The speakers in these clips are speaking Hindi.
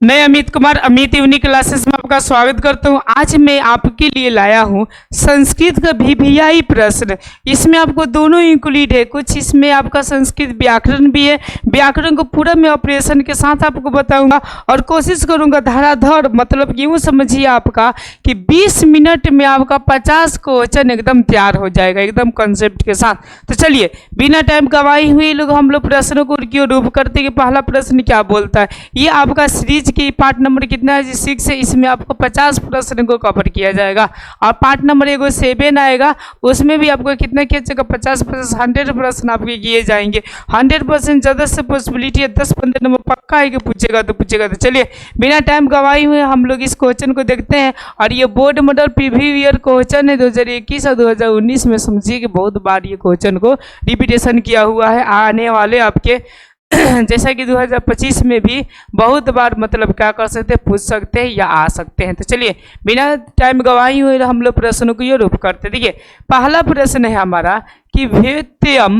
मैं अमित कुमार अमित इवनिंग क्लासेस में आपका स्वागत करता हूं। आज मैं आपके लिए लाया हूं संस्कृत का वीवीआई प्रश्न। इसमें आपको दोनों इंक्लूड है, कुछ इसमें आपका संस्कृत व्याकरण भी है। व्याकरण को पूरा मैं ऑपरेशन के साथ आपको बताऊंगा और कोशिश करूंगा धड़ाधड़, मतलब यूँ समझिए आपका कि 20 मिनट में आपका 50 क्वेश्चन एकदम तैयार हो जाएगा, एकदम कंसेप्ट के साथ। तो चलिए बिना टाइम गवाई हुए हम लोग प्रश्नों को रूप करते कि पहला प्रश्न क्या बोलता है। ये आपका सीरीज की पार्ट नंबर कितना है जी 6 है। इसमें आपको 50 प्रश्न को कवर किया जाएगा और पार्ट नंबर 7 आएगा, उसमें भी आपको कितना किया जाएगा 50 100 प्रश्न आपके किए जाएंगे। 100% ज़्यादा से पॉसिबिलिटी है 10-15 नंबर पक्का है कि पूछेगा तो पूछेगा। तो चलिए बिना टाइम गवाई हुए हम लोग इस क्वेश्चन को देखते हैं। और ये board model previous year question है 2021 और 2019 में। समझिए कि बहुत बार ये क्वेश्चन को रिपीटेशन किया हुआ है। आने वाले आपके जैसा कि 2025 में भी बहुत बार मतलब क्या कर सकते हैं, पूछ सकते हैं या आ सकते हैं। तो चलिए बिना टाइम गवाई हुए हम लोग प्रश्नों को ये रूप करते। देखिए पहला प्रश्न है हमारा कि व्यत्ययम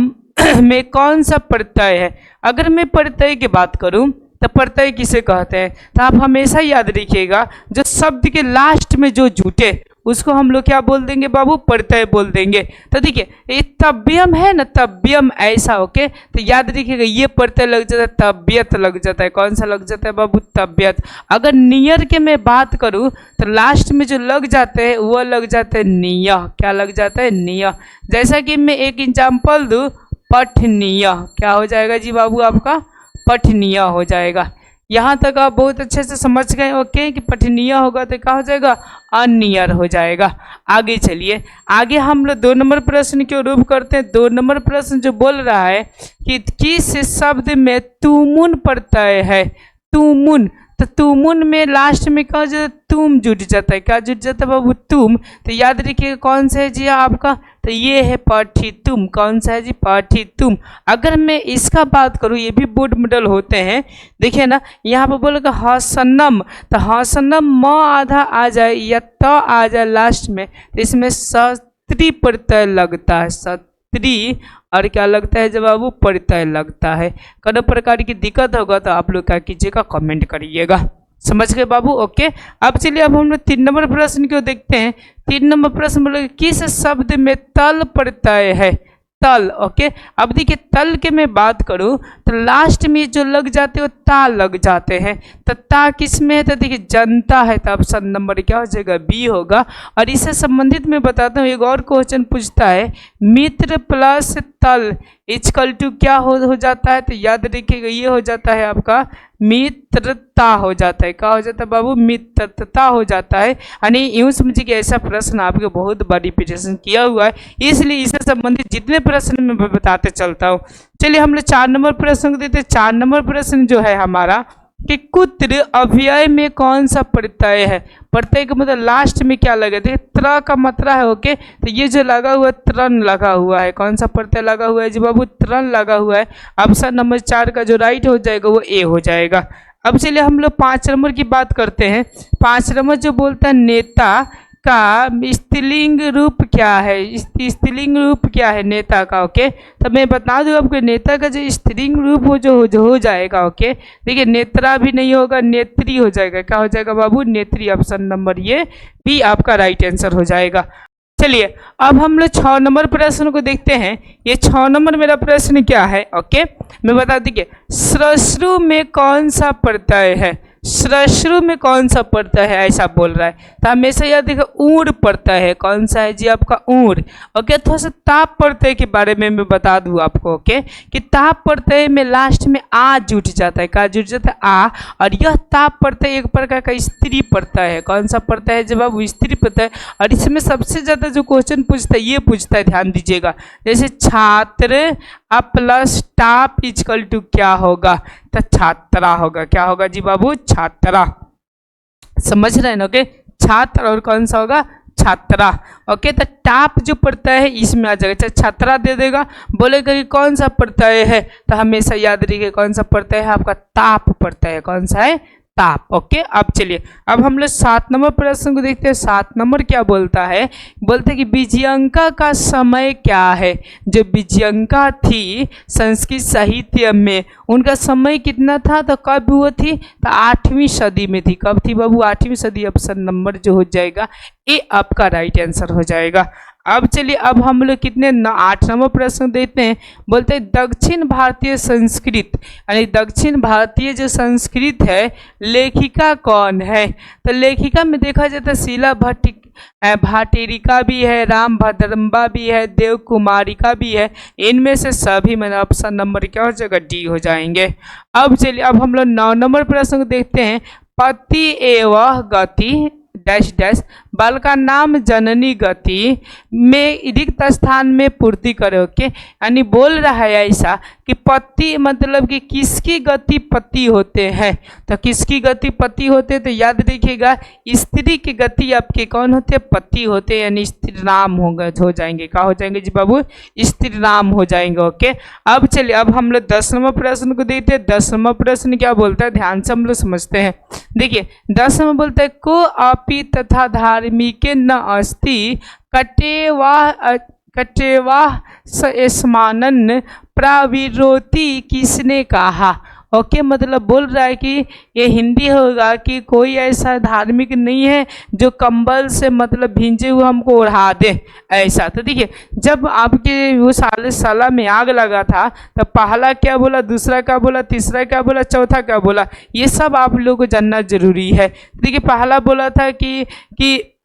में कौन सा प्रत्यय है। अगर मैं प्रत्यय की बात करूं तो प्रत्यय किसे कहते हैं, तो आप हमेशा याद रखिएगा जो शब्द के लास्ट में जो जुटे उसको हम लोग क्या बोल देंगे बाबू, प्रत्यय बोल देंगे। तो देखिए ये तव्यम है ना, तव्यम ऐसा, ओके। तो याद रखिएगा ये प्रत्यय लग जाता है, तबियत लग जाता है। कौन सा लग जाता है बाबू, तबियत। अगर नियर के मैं बात करूं तो लास्ट में जो लग जाते हैं वो लग जाते हैं निय। क्या लग जाता है, निय। जैसा कि मैं एक एग्जाम्पल दूँ, पठनीय क्या हो जाएगा जी बाबू, आपका पठनीय हो जाएगा। यहाँ तक आप बहुत अच्छे से समझ गए, ओके, कि पठनीय होगा तो क्या हो जाएगा, अनियर हो जाएगा। आगे चलिए, आगे हम लोग 2 नंबर प्रश्न के रूप करते हैं। 2 नंबर प्रश्न जो बोल रहा है कि किस शब्द में तुमुन प्रत्यय है। तुमुन, तो तुमुन में लास्ट में क्या हो जाता है, तुम जुट जाता है। क्या जुट जाता है बाबू, तुम। तो याद रखिए कौन सा है जी आपका, तो ये है पठितुम। कौन सा है जी, पठितुम। अगर मैं इसका बात करूँ, ये भी बोर्ड मॉडल होते हैं। देखिए ना यहाँ पर बोलेगा हसनम, तो हसनम म आधा आ जाए या त आ जाए लास्ट में, तो इसमें सत्री प्रत्यय लगता है, सत्री। और क्या लगता है जब बाबू, प्रत्यय लगता है। कई प्रकार की दिक्कत होगा तो आप लोग क्या कीजिएगा, कमेंट करिएगा। समझ गए बाबू, ओके। अब चलिए अब हम लोग 3 नंबर प्रश्न को देखते हैं। 3 नंबर प्रश्न बोले किस शब्द में तल प्रत्यय है, तल, ओके। अब देखिए तल के मैं बात करूं तो लास्ट में जो लग जाते हो ता लग जाते हैं। तो ता किस में है, तो देखिए जनता है, तो ऑप्शन नंबर क्या हो जाएगा, बी होगा। और इससे संबंधित मैं बताता हूँ, एक और क्वेश्चन पूछता है मित्र प्लस तल इक्वल टू क्या हो जाता है, तो याद रखिएगा ये हो जाता है आपका मित्रता हो जाता है। क्या हो जाता है बाबू, मित्रता हो जाता है। यानी यूँ समझिए कि ऐसा प्रश्न आपके बहुत बार रिपीटेशन किया हुआ है, इसलिए इससे संबंधित जितने प्रश्न मैं बताते चलता हूँ। चलिए हम लोग 4 नंबर प्रश्न को देते हैं। 4 नंबर प्रश्न जो है हमारा कि कुत्र अव्यय में कौन सा प्रत्यय है। प्रत्यय का मतलब लास्ट में क्या लगे, देखिए त्र का मात्रा है, ओके। तो ये जो लगा हुआ है त्रन लगा हुआ है। कौन सा प्रत्यय लगा हुआ है जी बाबू, त्रन लगा हुआ है। ऑप्शन नंबर 4 का जो राइट हो जाएगा वो ए हो जाएगा। अब चलिए हम लोग 5 नंबर की बात करते हैं। 5 नंबर जो बोलता है नेता का स्त्रीलिंग रूप क्या है, स्त्रीलिंग रूप क्या है नेता का, ओके। तो मैं बता दूं आपको नेता का जो स्त्रीलिंग रूप हो जाएगा, ओके। देखिए नेत्रा भी नहीं होगा, नेत्री हो जाएगा। क्या हो जाएगा बाबू, नेत्री। ऑप्शन नंबर ये भी आपका राइट आंसर हो जाएगा। चलिए अब हम लोग 6 नंबर प्रश्न को देखते हैं। ये 6 नंबर मेरा प्रश्न क्या है, ओके, मैं बता दीजिए श्रश्रु में कौन सा प्रत्यय है। श्रश्रु में कौन सा प्रत्यय है ऐसा बोल रहा है, तो हमेशा याद देखिए ऊर प्रत्यय है। कौन सा है जी आपका, ऊर, ओके। थोड़ा सा ताप प्रत्यय के बारे में मैं बता दूं आपको, ओके, कि ताप प्रत्यय में लास्ट में आ जुट जाता है। क्या जुट जाता है, आ। और यह ताप प्रत्यय एक प्रकार का स्त्री प्रत्यय है। कौन सा प्रत्यय है जब आप, स्त्री प्रत्यय। और इसमें सबसे ज्यादा जो क्वेश्चन पूछता है ये पूछता है, ध्यान दीजिएगा। जैसे छात्र प्लस टाप इक्वल टू क्या होगा, तो छात्रा होगा। क्या होगा जी बाबू, छात्रा। समझ रहे हैं, ओके। छात्र और कौन सा होगा, छात्रा, ओके। तो टाप जो प्रत्यय है इसमें आ जाएगा, चाहे छात्रा दे देगा। बोलेगा कि कौन सा प्रत्यय है, तो हमेशा याद रखिए कौन सा प्रत्यय है आपका, ताप प्रत्यय है। कौन सा है, ताप। ओके, अब चलिए अब हम लोग 7 नंबर प्रश्न को देखते हैं। 7 नंबर क्या बोलता है, बोलते हैं कि विजयंका का समय क्या है। जो विजयंका थी संस्कृत साहित्य में, उनका समय कितना था, तो कब वो थी, तो 8वीं सदी में थी। कब थी बाबू, 8वीं सदी। ऑप्शन नंबर जो हो जाएगा ये आपका राइट आंसर हो जाएगा। अब चलिए अब हम लोग कितने 8 नंबर प्रश्न देते हैं। बोलते हैं दक्षिण भारतीय संस्कृत, यानी दक्षिण भारतीय जो संस्कृत है लेखिका कौन है। तो लेखिका में देखा जाता है शीला भाटेरिका भी है, राम भद्रम्बा भी है, देव कुमारिका भी है। इनमें से सभी मैंने ऑप्शन नंबर क्या हो जाएगा, डी हो जाएंगे। अब चलिए अब हम लोग 9 नंबर प्रश्न को देखते हैं। पति एवं गति डैश डैश बल का नाम जननी गति में रिक्त स्थान में पूर्ति करे। ओके, यानी बोल रहा है ऐसा कि पति मतलब कि किसकी गति पति होते हैं। तो किसकी गति पति होते हैं, तो याद रखिएगा स्त्री की गति आपके कौन होते हैं, पति होते हैं, यानी स्त्री नाम हो जाएंगे। क्या हो जाएंगे जी बाबू, स्त्री नाम हो जाएंगे। ओके, अब चलिए अब हम लोग 10 नंबर प्रश्न को देखते हैं। 10 नंबर प्रश्न क्या बोलता है, ध्यान से हम लोग समझते हैं। देखिए 10 नंबर बोलता है को अपि तथा धार्मिक न अस्ति कटेवा स्मानन प्राविरोति किसने कहा। ओके, मतलब बोल रहा है कि ये हिंदी होगा कि कोई ऐसा धार्मिक नहीं है जो कंबल से मतलब भींजे हुए हमको ओढ़ा दे ऐसा। तो देखिए जब आपके वो साला में आग लगा था तो पहला क्या बोला, दूसरा क्या बोला, तीसरा क्या बोला, चौथा क्या बोला, ये सब आप लोगों को जानना जरूरी है। देखिए पहला बोला था कि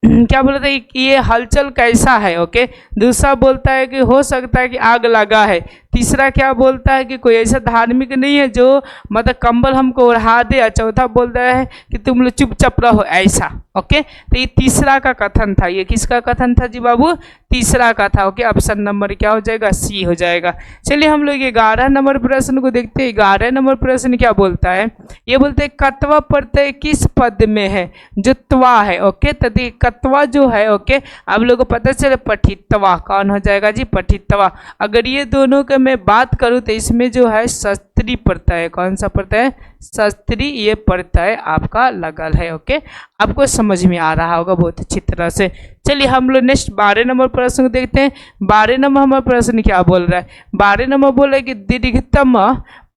क्या बोला था कि ये हलचल कैसा है। ओके, दूसरा बोलता है कि हो सकता है कि आग लगा है। तीसरा क्या बोलता है कि कोई ऐसा धार्मिक नहीं है जो मतलब कंबल हमको ओढ़ा दे। और चौथा बोलता है कि तुम लोग चुपचाप रहो ऐसा। ओके, तो ये तीसरा का कथन था। ये किसका कथन था जी बाबू, तीसरा का था। ओके, ऑप्शन नंबर क्या हो जाएगा, सी हो जाएगा। चलिए हम लोग 11 नंबर प्रश्न को देखते हैं। 11 नंबर प्रश्न क्या बोलता है, ये बोलते हैं कत्वा प्रत्यय किस पद में है, जो त्वा है। ओके, तो देखिए कत्वा जो है, ओके आप लोगों को पता चले पठित्वा कौन हो जाएगा जी, पठित्वा। अगर ये दोनों का मैं बात करूं तो इसमें जो है शस्त्री प्रत्यय, कौन सा प्रत्यय, शस्त्री, ये प्रत्यय आपका लगल है। ओके, आपको समझ में आ रहा होगा बहुत अच्छी तरह से। चलिए हम लोग नेक्स्ट 12 नंबर प्रश्न को देखते हैं। 12 नंबर हमारा प्रश्न क्या बोल रहा है, 12 नंबर बोल रहा है कि दीर्घतम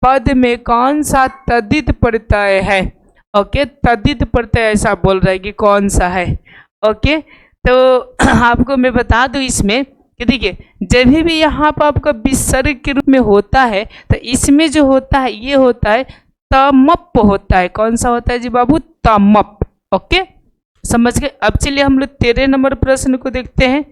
पद में कौन सा तद्धित प्रत्यय है। ओके, तद्धित प्रत्यय ऐसा बोल रहा है कि कौन सा है। ओके, तो आपको मैं बता दूं इसमें कि देखिए जब भी यहाँ पर आपका विसर्ग के रूप में होता है तो इसमें जो होता है ये होता है तमप होता है। कौन सा होता है जी बाबू, तमप। ओके, समझ गए। अब चलिए हम लोग 13 नंबर प्रश्न को देखते हैं।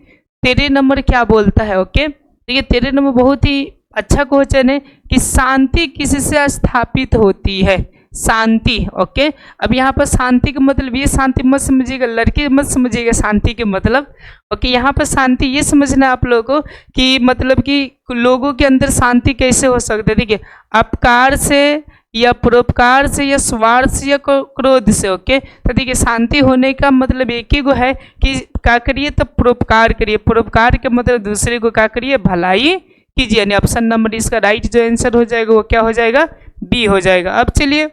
13 नंबर क्या बोलता है। ओके, देखिए 13 नंबर बहुत ही अच्छा क्वेश्चन है कि शांति किससे स्थापित होती है, शांति। ओके, अब यहाँ पर शांति का मतलब ये शांति मत समझिएगा, लड़के मत समझिएगा शांति के मतलब। ओके, यहाँ पर शांति ये समझना है आप लोगों को कि मतलब कि लोगों के अंदर शांति कैसे हो सकती है। देखिए अपकार से या परोपकार से या स्वार्थ से या क्रोध से। ओके, तो देखिए शांति होने का मतलब एक ही गो है कि क्या करिए, तो परोपकार करिए। परोपकार के मतलब दूसरे को क्या करिए, भलाई कीजिए। यानी ऑप्शन नंबर इसका राइट जो आंसर हो जाएगा वो क्या हो जाएगा, बी हो जाएगा। अब चलिए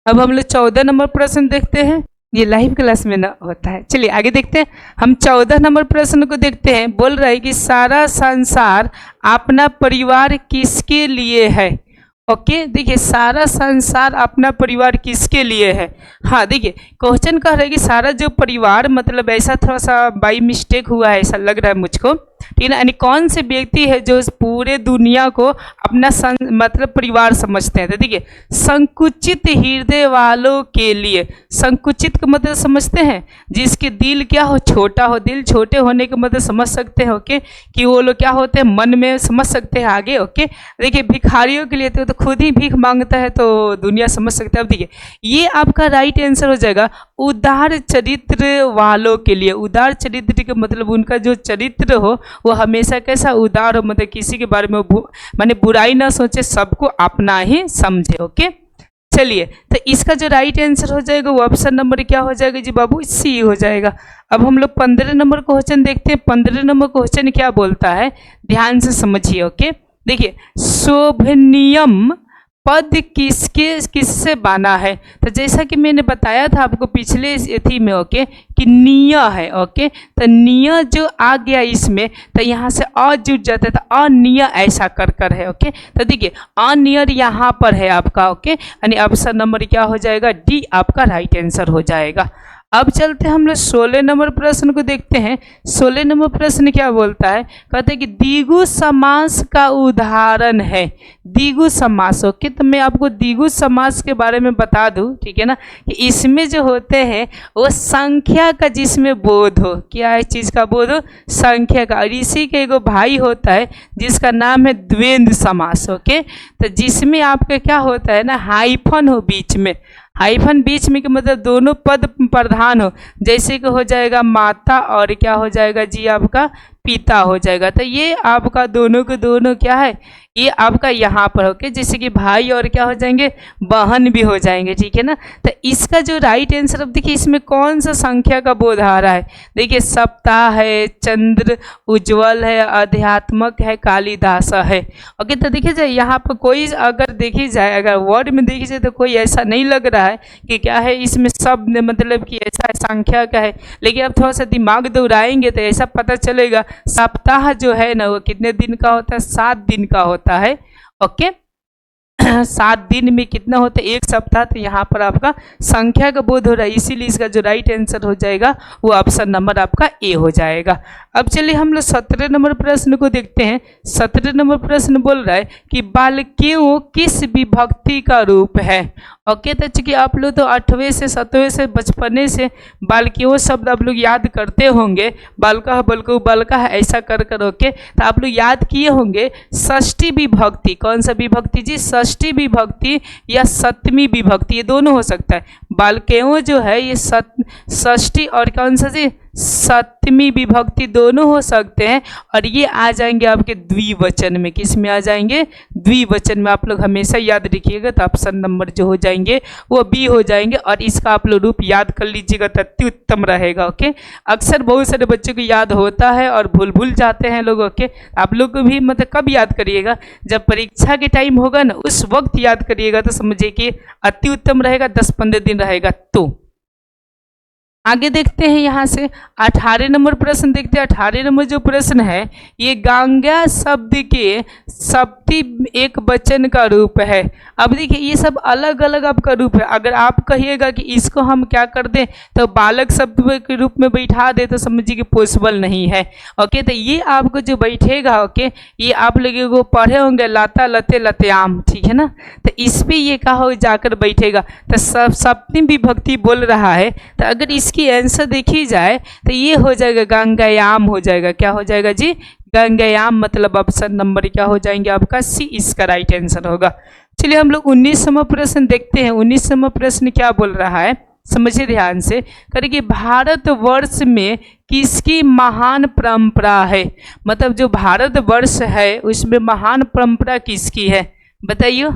अब हम लोग 14 नंबर प्रश्न देखते हैं। ये लाइव क्लास में ना होता है। चलिए आगे देखते हैं। हम 14 नंबर प्रश्न को देखते हैं। बोल रहा है कि सारा संसार अपना परिवार किसके लिए है। ओके, देखिए सारा संसार अपना परिवार किसके लिए है। हाँ देखिए क्वेश्चन कह रहा है कि सारा जो परिवार, मतलब ऐसा थोड़ा सा बाई मिस्टेक हुआ है ऐसा लग रहा है मुझको, ठीक है। यानी कौन से व्यक्ति है जो इस पूरे दुनिया को अपना मतलब परिवार समझते हैं। तो देखिए संकुचित हृदय वालों के लिए, संकुचित का मतलब समझते हैं, जिसके दिल क्या हो, छोटा हो। दिल छोटे होने का मतलब समझ सकते हैं। ओके, कि वो लोग क्या होते हैं, मन में समझ सकते हैं आगे। ओके, देखिए भिखारियों के लिए तो खुद ही भीख मांगता है तो दुनिया समझ सकते हैं। अब देखिए ये आपका राइट आंसर हो जाएगा उदार चरित्र वालों के लिए। उदार चरित्र का मतलब उनका जो चरित्र हो वो हमेशा कैसा, उदार हो, मतलब किसी के बारे में माने बुराई ना सोचे, सबको अपना ही समझे। ओके, चलिए तो इसका जो राइट आंसर हो जाएगा वो ऑप्शन नंबर क्या हो जाएगा जी बाबू, सी हो जाएगा। अब हम लोग 15 नंबर क्वेश्चन देखते हैं। 15 नंबर क्वेश्चन क्या बोलता है, ध्यान से समझिए। ओके, देखिए शोभनीयम पद किससे बना है। तो जैसा कि मैंने बताया था आपको पिछले थी में ओके कि निय है ओके। तो निय जो आ गया इसमें तो यहाँ से अ जुट जाता है तो अनिय ऐसा कर है ओके। तो देखिए अनियर यहाँ पर है आपका ओके, यानी ऑप्शन नंबर क्या हो जाएगा, डी आपका राइट आंसर हो जाएगा। अब चलते हैं हम लोग 16 नंबर प्रश्न को देखते हैं। 16 नंबर प्रश्न क्या बोलता है, कहते हैं कि द्विगु समास का उदाहरण है। द्विगु समास ओके, तो मैं आपको द्विगु समास के बारे में बता दूं, ठीक है ना, कि इसमें जो होते हैं वो संख्या का जिसमें बोध हो, क्या है चीज़ का बोध हो, संख्या का। और इसी के एगो भाई होता है जिसका नाम है द्वंद्व समास ओके। तो जिसमें आपका क्या होता है ना, हाइफन हो बीच में, हाइफन बीच में, के मतलब दोनों पद प्रधान हो, जैसे कि हो जाएगा माता और क्या हो जाएगा जी आपका पिता हो जाएगा। तो ये आपका दोनों के दोनों क्या है, ये आपका यहाँ पर ओके, जैसे कि भाई और क्या हो जाएंगे, बहन भी हो जाएंगे, ठीक है ना। तो इसका जो राइट आंसर, अब देखिए इसमें कौन सा संख्या का बोध आ रहा है, देखिए सप्ताह है, चंद्र, उज्जवल है, अध्यात्मक है, कालिदास है ओके। तो देखिए जाए यहाँ पर कोई अगर देखी जाए, अगर वर्ड में देखी जाए तो कोई ऐसा नहीं लग रहा है कि क्या है इसमें शब्द मतलब कि ऐसा संख्या का है, लेकिन अब थोड़ा सा दिमाग दौड़ाएंगे तो ऐसा पता चलेगा सप्ताह जो है ना वो कितने दिन का होता है, 7 दिन का होता है ओके। 7 दिन में कितना होता है, एक सप्ताह। तो यहाँ पर आपका संख्या का बोध हो रहा है, इसीलिए इसका जो राइट आंसर हो जाएगा वो ऑप्शन नंबर आपका ए हो जाएगा। अब चलिए हम लोग 17 नंबर प्रश्न को देखते हैं। 17 नंबर प्रश्न बोल रहा है कि बालकेयों किस विभक्ति का रूप है ओके। तो चूंकि आप लोग तो 8वें से 7वें से बचपने से बालकेयों शब्द आप लोग याद करते होंगे, बालका बलकु बालका ऐसा कर ओके। तो आप लोग याद किए होंगे षष्ठी विभक्ति, कौन सा विभक्ति जी, षष्ठी विभक्ति या सप्तमी विभक्ति, ये दोनों हो सकता है। बालकेयों जो है ये षष्ठी और कौन सा जी, सप्तमी विभक्ति दोनों हो सकते हैं। और ये आ जाएंगे आपके द्विवचन में, किस में आ जाएंगे, द्विवचन में। आप लोग हमेशा याद रखिएगा, तो ऑप्शन नंबर जो हो जाएंगे वो बी हो जाएंगे। और इसका आप लोग रूप याद कर लीजिएगा तो अति उत्तम रहेगा ओके। अक्सर बहुत सारे बच्चों को याद होता है और भूल जाते हैं लोग ओके। आप लोग को भी मतलब कब याद करिएगा, जब परीक्षा के टाइम होगा ना उस वक्त याद करिएगा, तो समझिए कि अति उत्तम रहेगा, 10-15 दिन रहेगा। तो आगे देखते हैं यहाँ से 18 नंबर प्रश्न देखते हैं। 18 नंबर जो प्रश्न है ये गंगा शब्द के सप्ती एक वचन का रूप है। अब देखिए ये सब अलग अलग आपका रूप है। अगर आप कहिएगा कि इसको हम क्या कर दें तो बालक शब्द के रूप में बैठा दे तो समझिए कि पॉसिबल नहीं है ओके। तो ये आपको जो बैठेगा ओके, ये आप लोगों को पढ़े होंगे लाता लते लतेआम, ठीक है ना। तो इस पे ये कहा हो जाकर बैठेगा। तो सप्तमी विभक्ति बोल रहा है, तो अगर इसकी आंसर देखी जाए तो ये हो जाएगा गंगायाम हो जाएगा। क्या हो जाएगा जी, गंगायाम, मतलब ऑप्शन नंबर क्या हो जाएंगे आपका सी, इसका राइट आंसर होगा। चलिए हम लोग 19वां प्रश्न देखते हैं। 19वां प्रश्न क्या बोल रहा है, समझिए ध्यान से करिए। भारतवर्ष में किसकी महान परंपरा है, मतलब जो भारतवर्ष है उसमें महान परंपरा किसकी है बताइए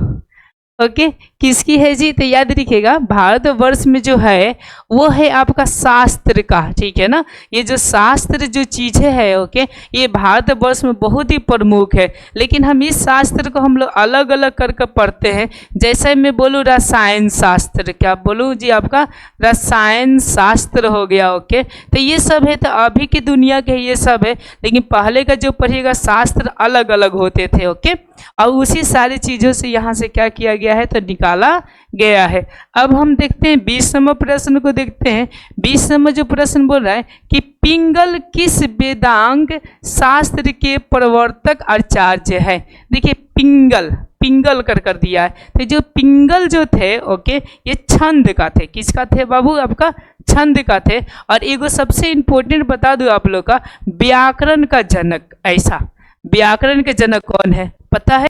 ओके। किसकी है जी, तो याद रखिएगा भारतवर्ष में जो है वो है आपका शास्त्र का, ठीक है ना। ये जो शास्त्र जो चीज़ें है ओके, ये भारतवर्ष में बहुत ही प्रमुख है। लेकिन हम इस शास्त्र को हम लोग अलग अलग करके पढ़ते हैं। जैसे मैं बोलूँ रसायन शास्त्र, क्या बोलूँ जी, आपका रसायन शास्त्र हो गया ओके। तो ये सब है, तो अभी की दुनिया के ये सब है, लेकिन पहले का जो पढ़िएगा शास्त्र अलग अलग होते थे ओके। और उसी सारी चीज़ों से यहाँ से क्या किया गया है तो निकाला गया है। अब हम देखते हैं 20 नंबर प्रश्न को देखते हैं। 20 नंबर जो प्रश्न बोल रहा है कि पिंगल किस वेदांग शास्त्र के प्रवर्तक आचार्य है। देखिए पिंगल, पिंगल कर दिया है। तो जो पिंगल जो थे ओके, ये छंद का थे, किसका थे बाबू, आपका छंद का थे। और एगो सबसे इंपॉर्टेंट बता दूं आप लोग का, व्याकरण का जनक, ऐसा व्याकरण के जनक कौन है पता है,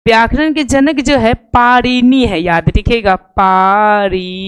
व्याकरण के जनक जो है पाणिनि है, याद रखिएगा पाणिनि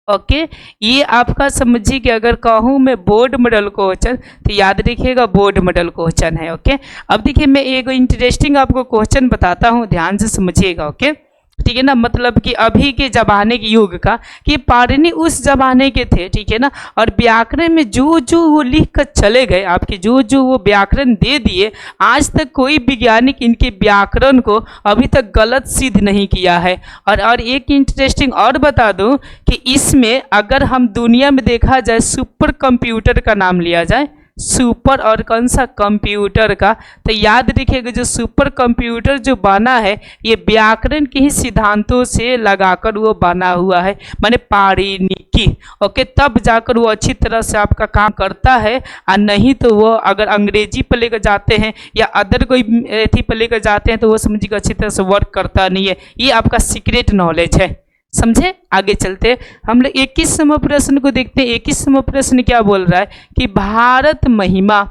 ओके। ये आपका समझिए कि अगर कहूँ मैं बोर्ड मॉडल क्वेश्चन तो याद रखिएगा बोर्ड मॉडल क्वेश्चन है ओके। अब देखिए मैं एक इंटरेस्टिंग आपको क्वेश्चन बताता हूँ, ध्यान से समझिएगा ओके। ठीक है ना, मतलब कि अभी के जमाने के युग का, कि पाणिनि उस जमाने के थे, ठीक है ना। और व्याकरण में जो जो वो लिख कर चले गए, आपके जो जो वो व्याकरण दे दिए, आज तक कोई वैज्ञानिक इनके व्याकरण को अभी तक गलत सिद्ध नहीं किया है। और एक इंटरेस्टिंग और बता दूं कि इसमें अगर हम दुनिया में देखा जाए सुपर कंप्यूटर का नाम लिया जाए, सुपर और कौन सा कंप्यूटर का, तो याद रखिएगा जो सुपर कंप्यूटर जो बना है ये व्याकरण के ही सिद्धांतों से लगाकर वो बना हुआ है, माने पाणिनि ओके, तब जाकर वो अच्छी तरह से आपका काम करता है। और नहीं तो वो अगर अंग्रेजी पर लेकर जाते हैं या अदर कोई थी पर लेकर जाते हैं तो वो समझिएगा अच्छी तरह से वर्क करता नहीं है। ये आपका सीक्रेट नॉलेज है, समझे। आगे चलते हम लोग 21वां प्रश्न को देखते हैं। 21वां प्रश्न क्या बोल रहा है कि भारत महिमा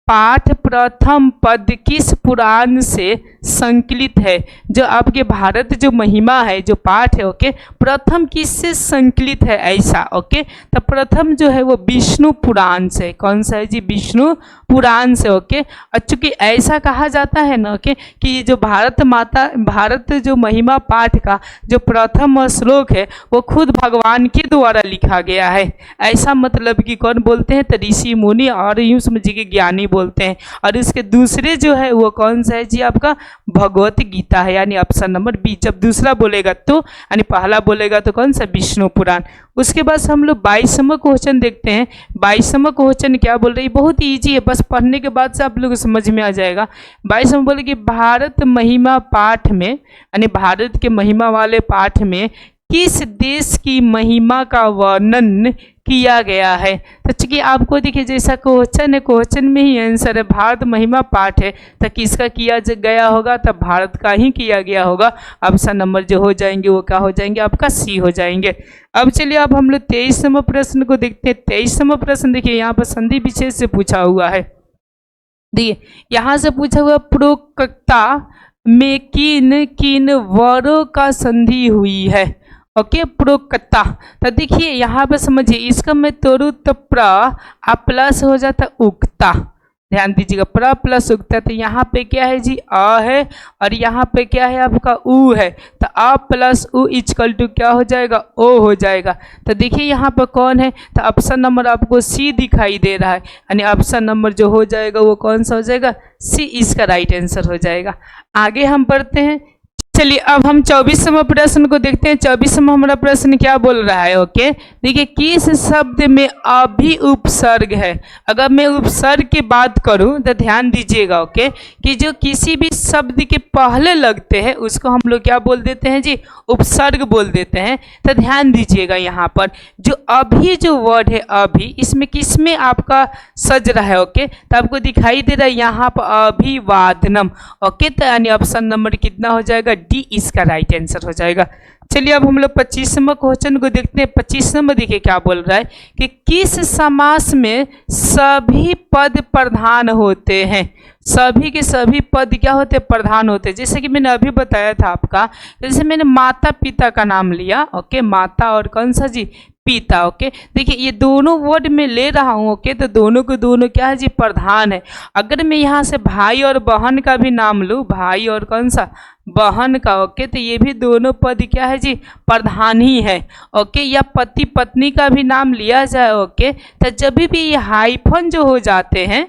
पाठ प्रथम पद किस पुराण से संकलित है। जो आपके भारत जो महिमा है, जो पाठ है, ओके, प्रथम किससे संकलित है ऐसा, ओके, तो प्रथम जो है वो विष्णु पुराण से। कौन सा है जी? विष्णु पुराण से, ओके। चूंकि ऐसा कहा जाता है ना, ओके, कि ये जो भारत जो महिमा पाठ का जो प्रथम श्लोक है वो खुद भगवान के द्वारा लिखा गया है। ऐसा मतलब कि कौन बोलते हैं? तो ऋषि मुनि और यूं समझिए कि ज्ञानी बोलते हैं। और इसके दूसरे जो है वो कौन सा है जी? आपका भगवत गीता है, यानी ऑप्शन नंबर बी। जब दूसरा बोलेगा तो, यानी पहला बोलेगा तो कौन सा? विष्णु पुराण। उसके बाद हम लोग 22वां क्वेश्चन देखते हैं। 22वां क्वेश्चन क्या बोल रही है? बहुत ईजी है, बस पढ़ने के बाद से आप लोग समझ में आ जाएगा। 22वां बोले कि भारत महिमा पाठ में, यानी भारत के महिमा वाले पाठ में किस देश की महिमा का वर्णन किया गया है। तो चूंकि आपको देखिए जैसा क्वेश्चन है, क्वेश्चन में ही आंसर है। भारत महिमा पाठ है तो किसका किया गया होगा? तो भारत का ही किया गया होगा। ऑप्शन नंबर जो हो जाएंगे वो क्या हो जाएंगे? आपका सी हो जाएंगे। अब चलिए अब हम लोग 23वां प्रश्न को देखते हैं। 23वां प्रश्न देखिए यहाँ पर संधि विशेष से पूछा हुआ है। देखिए यहाँ से पूछा हुआ प्रोक्ता में किन किन वरों का संधि हुई है। ओके, प्रोक्ता। तो देखिए यहाँ पे समझिए, इसका मैं तोड़ू तो प्र प्लस हो जाता उक्ता। ध्यान दीजिएगा, प्र प्लस उक्ता। तो यहाँ पे क्या है जी? अ है, और यहाँ पे क्या है आपका? उ है। तो अ प्लस उ इक्वल टू क्या हो जाएगा? ओ हो जाएगा। तो देखिए यहाँ पर कौन है? तो ऑप्शन नंबर आपको सी दिखाई दे रहा है, यानी ऑप्शन नंबर जो हो जाएगा वो कौन सा हो जाएगा? सी इसका राइट आंसर हो जाएगा। आगे हम बढ़ते हैं। चलिए अब हम 24वां प्रश्न को देखते हैं। 24वां हमारा प्रश्न क्या बोल रहा है? ओके, देखिए किस शब्द में अभी उपसर्ग है। अगर मैं उपसर्ग की बात करूं तो ध्यान दीजिएगा, ओके, कि जो किसी भी शब्द के पहले लगते हैं उसको हम लोग क्या बोल देते हैं जी? उपसर्ग बोल देते हैं। तो ध्यान दीजिएगा यहाँ पर जो अभी जो वर्ड है अभी, इसमें किस में आपका सज रहा है? ओके, तो आपको दिखाई दे रहा है यहाँ पर अभिवादनम। ओके, तो यानी ऑप्शन नंबर कितना हो जाएगा? डी इसका राइट आंसर हो जाएगा। चलिए अब हम लोग 25वां क्वेश्चन को देखते हैं। 25वां देखिए क्या बोल रहा है कि किस समास में सभी पद प्रधान होते हैं। सभी के सभी पद क्या होते हैं? प्रधान होते हैं। जैसे कि मैंने अभी बताया था आपका, जैसे मैंने माता पिता का नाम लिया, ओके, माता और कौन सा जी? पिता। ओके, देखिए ये दोनों वर्ड में ले रहा हूँ, ओके, तो दोनों को दोनों क्या है जी? प्रधान है। अगर मैं यहाँ से भाई और बहन का भी नाम लूँ, भाई और कौन सा? बहन का, ओके, तो ये भी दोनों पद क्या है जी? प्रधान ही है। ओके, या पति पत्नी का भी नाम लिया जाए, ओके, तो जब भी ये हाइफन जो हो जाते हैं,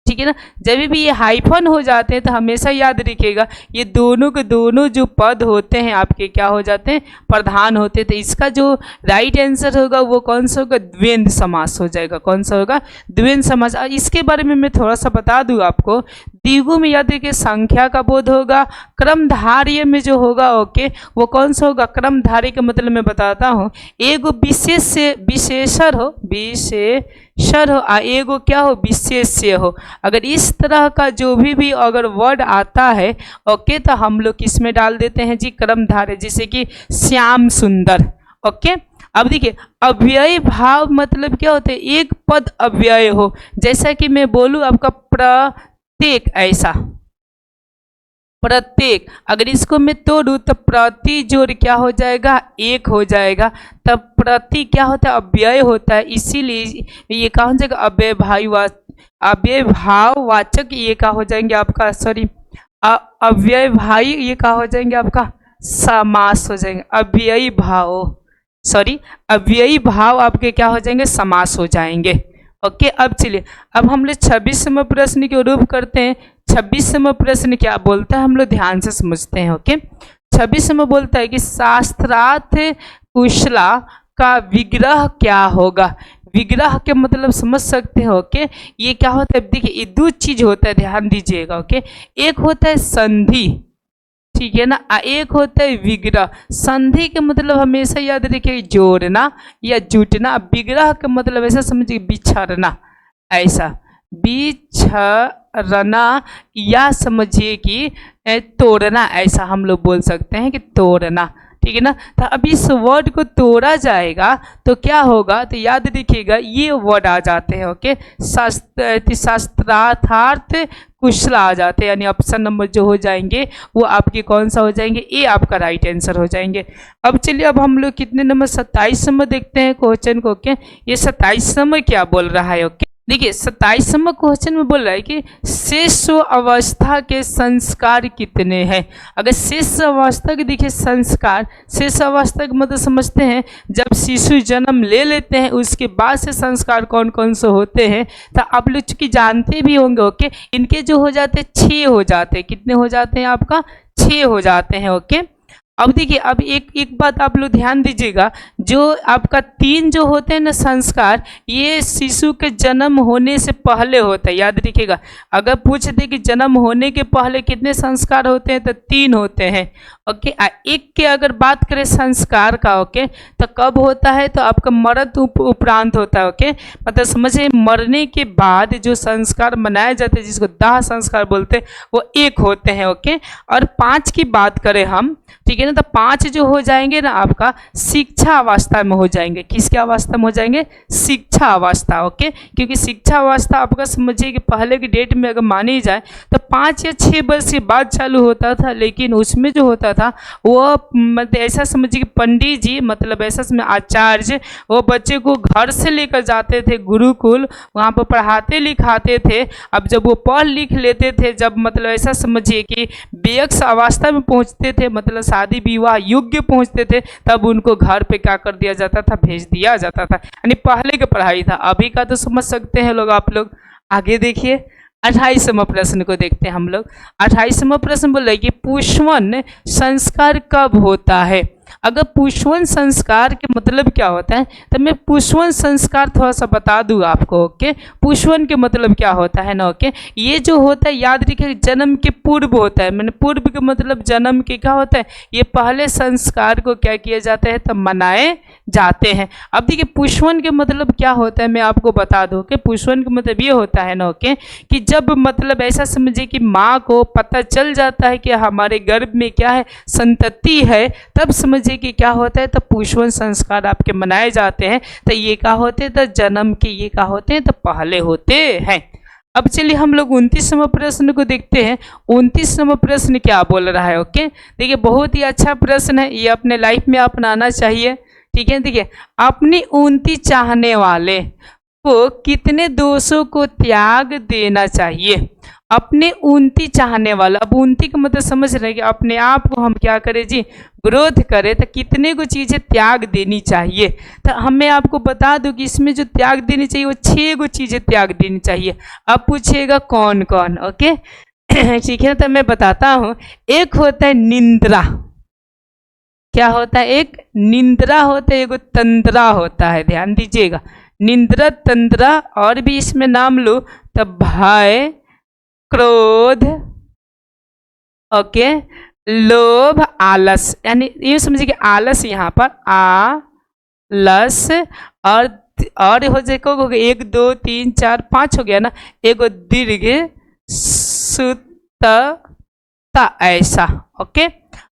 ठीक है ना, जब भी ये हाइफन हो जाते हैं तो हमेशा याद रखिएगा ये दोनों के दोनों जो पद होते हैं आपके क्या हो जाते हैं? प्रधान होते हैं। तो इसका जो राइट आंसर होगा वो कौन सा होगा? द्वंद्व समास हो जाएगा। कौन सा होगा? द्वंद्व समास। इसके बारे में मैं थोड़ा सा बता दूं आपको। द्विगु में याद रखिए संख्या का बोध होगा। क्रमधार्य में जो होगा, ओके, वो कौन सा होगा? क्रमधार्य का मतलब मैं बताता हूँ। एगो विशेष से विशेषण हो, विशेषण हो, एगो क्या हो? विशेष्य हो। अगर इस तरह का जो भी अगर वर्ड आता है, ओके, तो हम लोग किसमें डाल देते हैं जी? क्रमधार्य। जैसे कि श्याम सुंदर। ओके, अब देखिए अव्यय भाव मतलब क्या होते हैं? एक पद अव्यय हो। जैसा कि मैं बोलूँ आपका प्रत्येक, ऐसा प्रत्येक, अगर इसको मैं तोड़ू तो प्रति जोड़ क्या हो जाएगा? एक हो जाएगा। तब प्रति क्या होता है? अव्यय होता है, इसीलिए ये क्या हो जाएगा? अव्यय भाववाचक ये क्या हो जाएंगे आपका? सॉरी, अव्यय भाई ये क्या हो जाएंगे आपका समास हो जाएंगे, अव्ययी भाव, सॉरी अव्ययी भाव आपके क्या हो जाएंगे समास हो जाएंगे। ओके, अब चलिए अब हम लोग 26वें प्रश्न के रूप करते हैं। 26वां प्रश्न क्या बोलता है हम लोग ध्यान से समझते हैं। ओके, 26वां बोलता है कि शास्त्रार्थ कुशला का विग्रह क्या होगा। विग्रह के मतलब समझ सकते हो। ओके, ये क्या होता है देखिए, ये दो चीज होता है, ध्यान दीजिएगा। ओके, एक होता है संधि, ठीक है ना, एक होता है विग्रह। संधि के मतलब हमेशा याद रखिए जोड़ना या जुटना, विग्रह का मतलब ऐसा समझिए बिछड़ना, ऐसा बिछड़ना या समझिए कि तोड़ना, ऐसा हम लोग बोल सकते हैं कि तोड़ना, ठीक है ना। तो अब इस वर्ड को तोड़ा जाएगा तो क्या होगा, तो याद रखिएगा ये वर्ड आ जाते हैं। ओके, शास्त्रार्थ कुशला आ जाते हैं, यानी ऑप्शन नंबर जो हो जाएंगे वो आपके कौन सा हो जाएंगे, ये आपका राइट आंसर हो जाएंगे। अब चलिए अब हम लोग कितने नंबर 27वां देखते हैं क्वेश्चन को। ओके, ये 27वां क्या बोल रहा है। ओके, देखिए 27वां क्वेश्चन में बोल रहा है कि शेष अवस्था के संस्कार कितने हैं। अगर शेष अवस्था के देखिए संस्कार, शेष अवस्था का मतलब समझते हैं जब शिशु जन्म ले लेते हैं उसके बाद से संस्कार कौन कौन से होते हैं, तो आप लोग चूंकि जानते भी होंगे। ओके, इनके जो हो जाते हैं 6 हो जाते हैं, कितने हो जाते हैं आपका 6 हो जाते हैं। ओके, अब देखिए अब एक बात आप लोग ध्यान दीजिएगा, जो आपका 3 जो होते हैं ना संस्कार, ये शिशु के जन्म होने से पहले होता है, याद रखिएगा। अगर पूछ दे कि जन्म होने के पहले कितने संस्कार होते हैं तो 3 होते हैं। ओके, एक के अगर बात करें संस्कार का, ओके, तो कब होता है, तो आपका मरण उपरांत होता है। ओके, मतलब समझिए मरने के बाद जो संस्कार मनाए जाते हैं जिसको दाह संस्कार बोलते हैं वो 1 होते हैं। ओके, और 5 की बात करें हम, ठीक है ना, तो 5 जो हो जाएंगे ना आपका शिक्षा अवस्था में हो जाएंगे। किसके अवस्था में हो जाएंगे, शिक्षा अवस्था। ओके, क्योंकि शिक्षा अवस्था आपका समझिए कि पहले की डेट में अगर मानी जाए तो 5 या 6 वर्ष के बाद चालू होता था, लेकिन उसमें जो होता था वो मतलब ऐसा समझिए कि पंडित जी, मतलब ऐसा समझ आचार्य, वो बच्चे को घर से लेकर जाते थे गुरुकुल, वहाँ पर पढ़ाते लिखाते थे। अब जब वो पढ़ लिख लेते थे, जब मतलब ऐसा समझिए कि बेयक्स अवस्था में पहुँचते थे, मतलब शादी विवाह योग्य पहुंचते थे, तब उनको घर पे क्या कर दिया जाता था, भेज दिया जाता था। यानी पहले की पढ़ाई था, अभी का तो समझ सकते हैं लोग आप लोग। आगे देखिए 28वां प्रश्न को देखते हैं हम लोग। 28वां प्रश्न बोल रहा है कि पुष्पवन संस्कार कब होता है। अगर पुष्पवन संस्कार के मतलब क्या होता है, तो मैं पुष्पवन संस्कार थोड़ा सा बता दूँ आपको। ओके, पुष्पवन के मतलब क्या होता है ना। ओके, ये जो होता है याद रखिए जन्म के पूर्व होता है, मैंने पूर्व के मतलब जन्म के क्या होता है, ये पहले संस्कार को क्या किया जाता है, तो मनाए जाते हैं। अब देखिए पुष्पवन के मतलब क्या होता है, मैं आपको बता दूं कि पुष्पवन का मतलब ये होता है ना। ओके, कि जब मतलब ऐसा समझिए कि माँ को पता चल जाता है कि हमारे गर्भ में क्या है, संतति है, तब समझिए कि क्या होता है, तो पुष्पवन संस्कार आपके मनाए जाते हैं। तो ये क्या होते हैं, तो जन्म के ये क्या होते हैं, तो पहले होते हैं। अब चलिए हम लोग 29वां प्रश्न को देखते हैं। 29वां प्रश्न क्या बोल रहा है। ओके, देखिए बहुत ही अच्छा प्रश्न है, ये अपने लाइफ में अपनाना चाहिए। ठीक है, देखिए अपनी उन्नति चाहने वाले को कितने दोषों को त्याग देना चाहिए। अपने उन्नति चाहने वाला, अब उन्नति का मतलब समझ रहे हैं कि अपने आप को हम क्या करें जी, ग्रोथ करें, तो कितने को चीज़ें त्याग देनी चाहिए। तो हमें आपको बता दूं कि इसमें जो त्याग देनी चाहिए वो 6 को चीज़ें त्याग देनी चाहिए। अब पूछिएगा कौन कौन। ओके ठीक है, तो मैं बताता हूँ। एक होता है निंद्रा, क्या होता है, एक निंद्रा होता है, एक तंद्रा होता है। ध्यान दीजिएगा, निंद्रा तंद्रा, और भी इसमें नाम लो तो भय, क्रोध, ओके, लोभ, आलस। यानी ये समझिए कि आलस यहाँ पर आलस, और हो जाए 1 2 3 4 5 हो गया ना, एगो दीर्घ सुतता, ऐसा। ओके,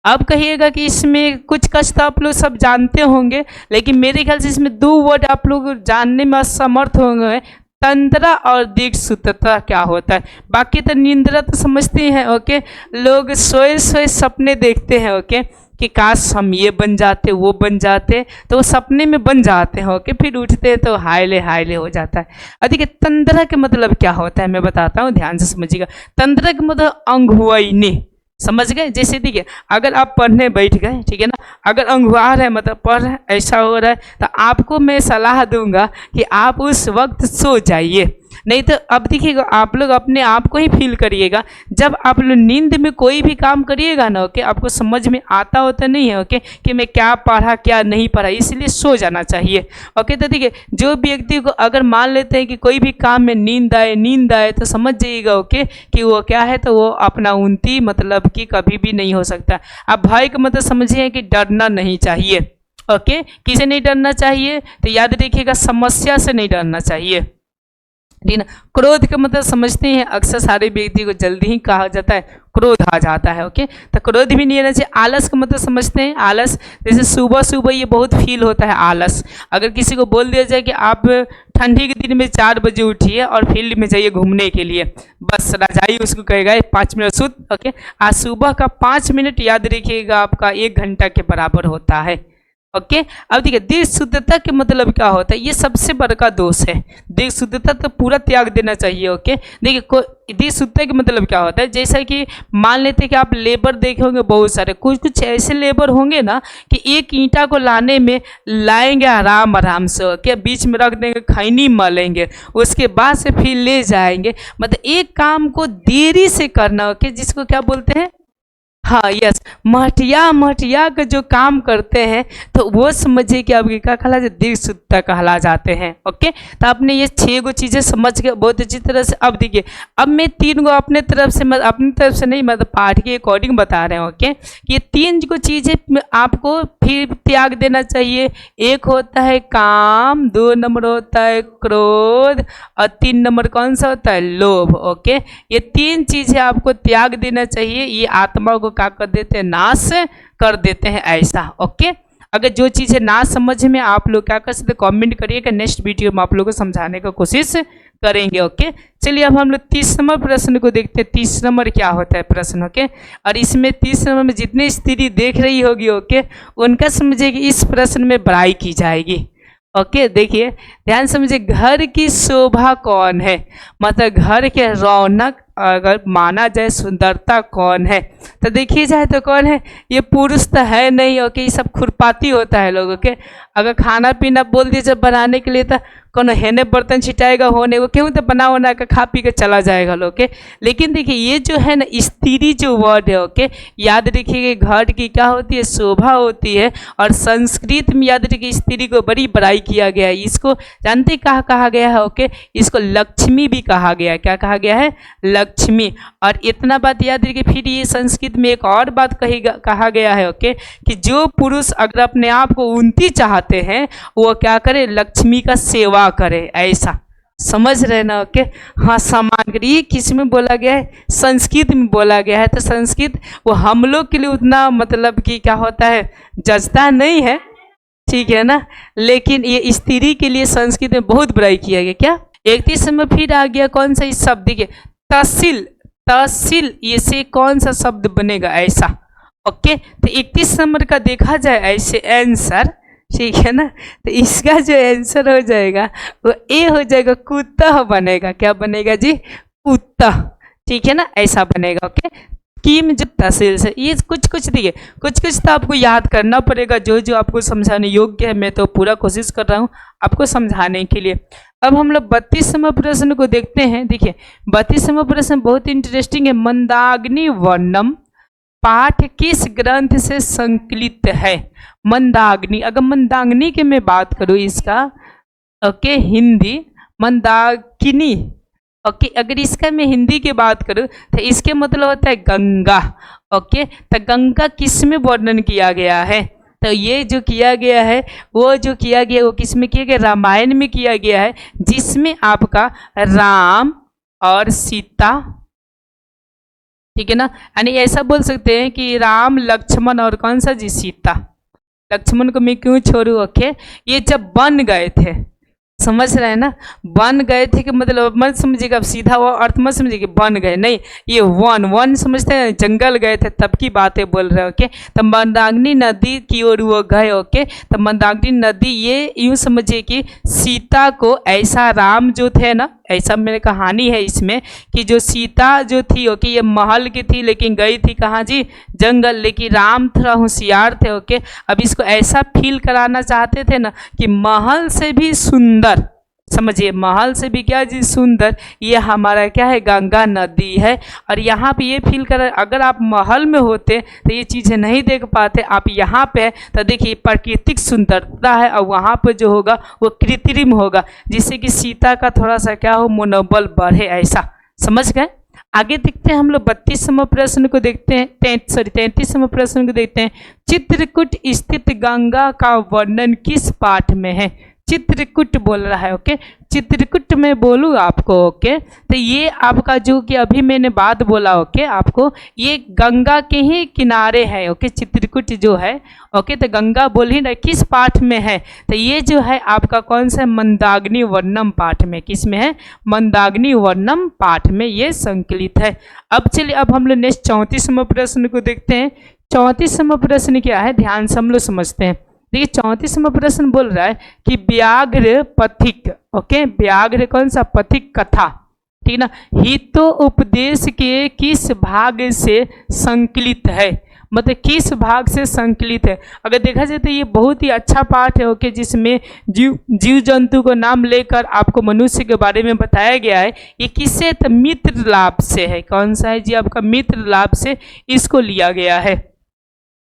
अब कहिएगा कि इसमें कुछ कष्ट आप लोग सब जानते होंगे, लेकिन मेरे ख्याल से इसमें 2 वर्ड आप लोग जानने में असमर्थ होंगे, तंद्रा और दीर्घ सुतता क्या होता है। बाकी तो निंद्रा तो समझते हैं। ओके, लोग सोए सोए सपने देखते हैं। ओके, कि काश हम ये बन जाते, वो बन जाते, तो वो सपने में बन जाते हैं। ओके, फिर उठते हैं तो हायले हो जाता है। अब देखिए तंद्रा के मतलब क्या होता है मैं बताता हूँ, ध्यान से समझिएगा। तंद्रा का मतलब अंगुआईने, समझ गए। जैसे देखिए अगर आप पढ़ने बैठ गए, ठीक है ना, अगर अंगुआ रहे मतलब पढ़ रहे ऐसा हो रहा है, तो आपको मैं सलाह दूंगा कि आप उस वक्त सो जाइए। नहीं तो अब देखिएगा आप लोग अपने आप को ही फील करिएगा, जब आप लोग नींद में कोई भी काम करिएगा ना, ओके, आपको समझ में आता होता नहीं है, ओके, कि मैं क्या पढ़ा क्या नहीं पढ़ा, इसलिए सो जाना चाहिए। ओके, तो देखिए जो व्यक्ति को अगर मान लेते हैं कि कोई भी काम में नींद आए तो समझ जाइएगा, ओके, कि वो क्या है, तो वो अपना उन्नति मतलब कि कभी भी नहीं हो सकता। अब भय का मतलब समझिए कि डरना नहीं चाहिए। ओके, किसे नहीं डरना चाहिए, तो याद रखिएगा समस्या से नहीं डरना चाहिए, ठीक ना। क्रोध का मतलब समझते हैं, अक्सर सारे व्यक्ति को जल्दी ही कहा जाता है क्रोध आ जाता है। ओके, तो क्रोध भी नहीं रहना चाहिए। आलस का मतलब समझते हैं, आलस जैसे सुबह सुबह ये बहुत फील होता है आलस। अगर किसी को बोल दिया जाए कि आप ठंडी के दिन में 4 बजे उठिए और फील्ड में जाइए घूमने के लिए, बस रजाई उसको कहेगा 5 मिनट सुत। ओके, आज सुबह का 5 मिनट याद रखिएगा आपका 1 घंटा के बराबर होता है। ओके, अब देखिए देह शुद्धता के मतलब क्या होता है, ये सबसे बड़का दोष है। देह शुद्धता तो पूरा त्याग देना चाहिए। ओके, देखिए देह शुद्धता के मतलब क्या होता है, जैसा कि मान लेते हैं कि आप लेबर देखे होंगे बहुत सारे, कुछ ऐसे लेबर होंगे ना कि एक ईंटा को लाने में लाएंगे आराम से, ओके, बीच में रख देंगे, खैनी मलेंगे, उसके बाद से फिर ले जाएंगे। मतलब एक काम को देरी से करना, ओके, जिसको क्या बोलते हैं, हाँ यस, महटिया का जो काम करते हैं तो वो समझिए कि आपकी क्या कहला जाए, दीर्घ शुद्धता कहला जाते हैं। ओके, तो आपने ये 6 गो चीज़ें समझ के बहुत अच्छी तरह से। अब देखिए अब मैं 3 गो अपने तरफ से नहीं मतलब पाठ के अकॉर्डिंग बता रहे हैं। ओके, ये 3 गो चीज़ें आपको फिर त्याग देना चाहिए। एक होता है काम, 2 नंबर होता है क्रोध, और 3 नंबर कौन सा होता है, लोभ। ओके, ये 3 चीज़ें आपको त्याग देना चाहिए। ये आत्मा को क्या कर देते हैं, नाश कर देते हैं ऐसा। ओके, अगर जो चीज़ें ना समझ में आप लोग क्या कर सकते, कमेंट करिएगा, नेक्स्ट वीडियो में आप लोगों को समझाने का कोशिश करेंगे। ओके, चलिए अब हम लोग 30 नंबर प्रश्न को देखते हैं। 30 नंबर क्या होता है प्रश्न। ओके, और इसमें 30 नंबर में जितनी स्त्री देख रही होगी, ओके, उनका समझिए कि इस प्रश्न में बड़ाई की जाएगी। ओके, देखिए ध्यान समझिए, घर की शोभा कौन है, मतलब घर के रौनक अगर माना जाए सुंदरता कौन है, तो देखिए जाए तो कौन है, ये पुरुष तो है नहीं। ओके, ये सब खुरपाती होता है लोगों के। अगर खाना पीना बोल दिए जब बनाने के लिए, तो कौन हेने बर्तन छिटाएगा, होने वो क्यों, तो बना के खा पी के चला जाएगा लोग के। लेकिन देखिए ये जो है ना स्त्री जो वर्ड है, ओके, याद रखिएगा घर की क्या होती है, शोभा होती है। और संस्कृत में याद रखिए स्त्री को बड़ी बड़ाई किया गया है। इसको जानते कहा गया है, ओके, इसको लक्ष्मी भी कहा गया है। क्या कहा गया है, लक्ष्मी। और इतना बात याद रखिए, फिर ये संस्कृत में एक और बात कहा गया है, ओके, कि जो पुरुष अगर अपने आप को उन्नति चाहते हैं वो क्या करे, लक्ष्मी का सेवा करे, ऐसा समझ रहे ना। ओके, हाँ, सम्मान करिए। किस में बोला गया है, संस्कृत में बोला गया है। तो संस्कृत वो हम लोग के लिए उतना मतलब कि क्या होता है, जजता नहीं है, ठीक है ना, लेकिन ये स्त्री के लिए संस्कृत में बहुत बुराई किया गया। क्या 31 में फिर आ गया कौन सा इस शब्द के, तहसील, ये से कौन सा शब्द बनेगा, ऐसा। ओके, तो 31 नंबर का देखा जाए ऐसे आंसर, ठीक है ना, तो इसका जो आंसर हो जाएगा वो ए हो जाएगा, कुत्ता बनेगा। क्या बनेगा जी, कुत्ता, ठीक है ना, ऐसा बनेगा। ओके, किम जो तहसील से, ये कुछ देखिए कुछ तो आपको याद करना पड़ेगा, जो आपको समझाने योग्य है। मैं तो पूरा कोशिश कर रहा हूँ आपको समझाने के लिए। अब हम लोग 32वें प्रश्न को देखते हैं। देखिए 32वां प्रश्न बहुत इंटरेस्टिंग है। मंदाग्नि वर्णम पाठ किस ग्रंथ से संकलित है, मंदाग्नि। अगर मंदाग्नि की मैं बात करूँ इसका, ओके, हिंदी मंदाकिनी। ओके, अगर इसका मैं हिंदी की बात करूँ तो इसके मतलब होता है गंगा। ओके, तो गंगा किस में वर्णन किया गया है, तो ये जो किया गया है वो किस में किया गया, रामायण में किया गया है, जिसमें आपका राम और सीता, ठीक है ना, यानी ऐसा बोल सकते हैं कि राम, लक्ष्मण और कौन सा जी, सीता। लक्ष्मण को मैं क्यों छोड़ू, ओके, ये जब बन गए थे, समझ रहे हैं ना। बन गए थे कि मतलब मत समझिएगा, अब सीधा वो अर्थ मत समझिए बन गए, नहीं, ये वन वन समझते हैं, जंगल गए थे तब की बातें बोल रहे हैं। ओके, तो मंदाकिनी नदी की ओर वो गए। ओके, तो मंदाकिनी नदी ये यूँ समझिए कि सीता को ऐसा राम जो थे ना, ऐसा मेरे कहानी है इसमें कि जो सीता जो थी, ओके, ये महल की थी लेकिन गई थी कहाँ जी, जंगल। लेकिन राम थोड़ा होशियार थे। ओके, अब इसको ऐसा फील कराना चाहते थे ना कि महल से भी सुंदर, समझिए महल से भी क्या जी सुंदर, ये हमारा क्या है, गंगा नदी है। और यहाँ पे ये फील कर, अगर आप महल में होते तो ये चीज़ें नहीं देख पाते, आप यहाँ पे तो देखिए प्राकृतिक सुंदरता है और वहाँ पे जो होगा वो कृत्रिम होगा, जिससे कि सीता का थोड़ा सा क्या हो, मनोबल बढ़े, ऐसा समझ गए। आगे देखते हैं हम लोग 32वें प्रश्न को देखते हैं, 33वें प्रश्न को देखते हैं। चित्रकूट स्थित गंगा का वर्णन किस पाठ में है? चित्रकूट बोल रहा है। ओके, चित्रकूट में बोलूँ आपको। ओके, तो ये आपका जो कि अभी मैंने बात बोला, ओके, आपको ये गंगा के ही किनारे है। ओके, चित्रकूट जो है, ओके, तो गंगा बोल ही रहे, किस पाठ में है? तो ये जो है आपका कौन सा, मंदाकिनी वर्णम पाठ में। किस में है? मंदाकिनी वर्णम पाठ में ये संकलित है। अब चलिए, अब हम लोग नेक्स्ट 34वें प्रश्न को देखते हैं। 34वां प्रश्न क्या है, ध्यान से हम लोग समझते हैं। देखिए 34वां प्रश्न बोल रहा है कि व्याघ्र पथिक, ओके, व्याघ्र कौन सा, पथिक कथा, ठीक ना, हितो उपदेश के किस भाग से संकलित है? मतलब किस भाग से संकलित है? अगर देखा जाए तो ये बहुत ही अच्छा पाठ है। ओके, जिसमें जीव जंतु को नाम लेकर आपको मनुष्य के बारे में बताया गया है। ये किससे, तो मित्र लाभ से है। कौन सा है जी, आपका मित्र लाभ से इसको लिया गया है।